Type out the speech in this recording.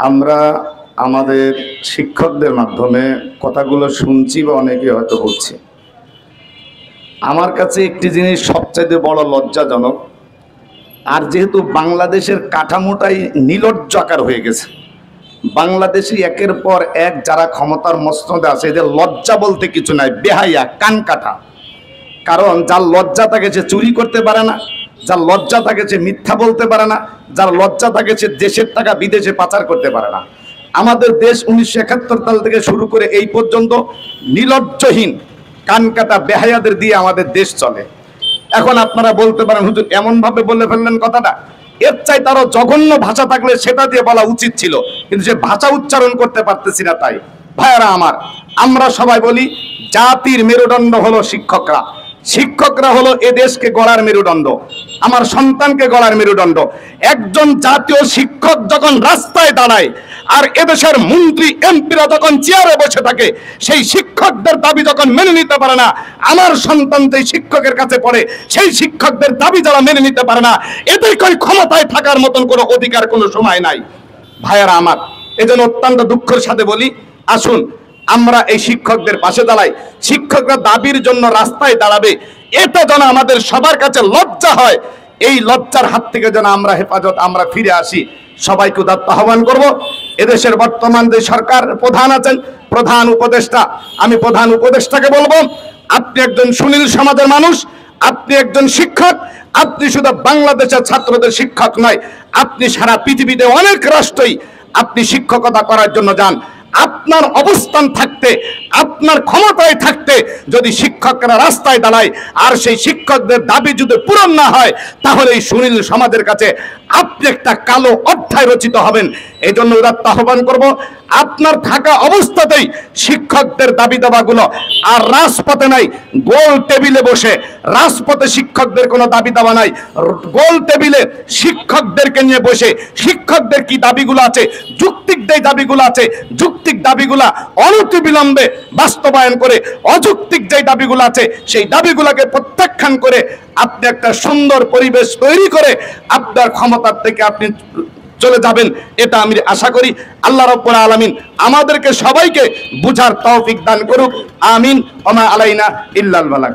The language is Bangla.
আমরা আমাদের শিক্ষকদের মাধ্যমে কথাগুলো শুনছি বা অনেকে হয়তো বলছে। আমার কাছে একটি জিনিস সবচাইতে বড় লজ্জাজনক, আর যেহেতু বাংলাদেশের কাঠামোটাই নির্লজ্জাকার হয়ে গেছে, বাংলাদেশে একের পর এক যারা ক্ষমতার মসনদে আছে এদের লজ্জা বলতে কিছু নাই, বেহাইয়া কান কাটা। কারণ যার লজ্জা থাকে সে চুরি করতে পারে না, যার লজ্জা থাকে সে মিথ্যা বলতে পারে না, যার লজ্জা থাকে সে দেশের টাকা বিদেশে পাচার করতে পারে না। আমাদের দেশ 1971 সাল থেকে শুরু করে এই পর্যন্ত নির্লজ্জহীন কানকাটা বেহায়াদের দিয়ে আমাদের দেশ চলে। এখন আপনারা বলতে পারেন হুজুর এমন ভাবে বলে ফেললেন কথাটা, এর চাই তারও জঘন্য ভাষা থাকলে সেটা দিয়ে বলা উচিত ছিল, কিন্তু সে ভাষা উচ্চারণ করতে পারতেছি না। তাই ভাইয়ারা আমার, আমরা সবাই বলি জাতির মেরুদণ্ড হলো শিক্ষকরা। শিক্ষকরা হলো এ দেশকে গড়ার মেরুদণ্ড, আমার সন্তানকে গড়ার মেরুদণ্ড। একজন জাতীয় শিক্ষক যখন রাস্তায় দাঁড়ায় আর এদেশের মন্ত্রী এমপিরা যখন চেয়ারে বসে থাকে, সেই শিক্ষকদের দাবি যখন মেনে নিতে পারে না, আমার সন্তান যে শিক্ষকের কাছে পড়ে সেই শিক্ষকদের দাবি যারা মেনে নিতে পারে না, এদের কই ক্ষমতায় থাকার মতন কোনো অধিকার কোনো সময় নাই। ভাইয়ারা আমার, এজন্য অত্যন্ত দুঃখের সাথে বলি, আসুন আমরা এই শিক্ষকদের পাশে দাঁড়াই। শিক্ষকরা দাবির জন্য রাস্তায় দাঁড়াবে, এটা যেন আমাদের সবার কাছে লজ্জা হয়। এই লজ্জার হাত থেকে যেন আমরা হেফাজত আমরা ফিরে আসি। সবাইকে উদাত্ত আহ্বান করব। এদেশের বর্তমান যে সরকার প্রধান আছেন, প্রধান উপদেষ্টা, আমি প্রধান উপদেষ্টাকে বলবো, আপনি একজন সুনীল সমাজের মানুষ, আপনি একজন শিক্ষক। আপনি শুধু বাংলাদেশের ছাত্রদের শিক্ষক নয়, আপনি সারা পৃথিবীতে অনেক রাষ্ট্রই আপনি শিক্ষকতা করার জন্য যান। আপনার অবস্থান থাকতে, আপনার ক্ষমতায় থাকতে যদি শিক্ষকরা রাস্তায় দাঁড়ায় আর সেই শিক্ষকদের দাবি যদি পূরণ না হয়, তাহলে এই সুনীল সমাজের কাছে আপনি একটা কালো অধ্যায় রচিত হবেন। এই জন্য উদাত্ত আহ্বান করব, আপনার থাকা অবস্থাতেই শিক্ষকদের দাবি দাবাগুলো আর রাজপথে নাই, গোল টেবিলে বসে। রাজপথে শিক্ষকদের কোনো দাবি দাবা নাই, গোল টেবিলে শিক্ষকদেরকে নিয়ে বসে শিক্ষকদের কি দাবিগুলো আছে, যৌক্তিক যে দাবিগুলো আছে, যৌক্তিক দাবিগুলা অনতিবিলম্বে বাস্তবায়ন করে, অযৌক্তিক যে দাবিগুলো আছে সেই দাবিগুলোকে প্রত্যাখ্যান করে আপনি একটা সুন্দর পরিবেশ তৈরি করে আপনার ক্ষমতার থেকে আপনি চলে যাবেন, এটা আমি আশা করি। আল্লাহ রাব্বুল আলামিন আমাদেরকে সবাইকে বুঝার তৌফিক দান করুক। আমিন। ওয়া মা আলাইনা ইল্লাল বালাগ।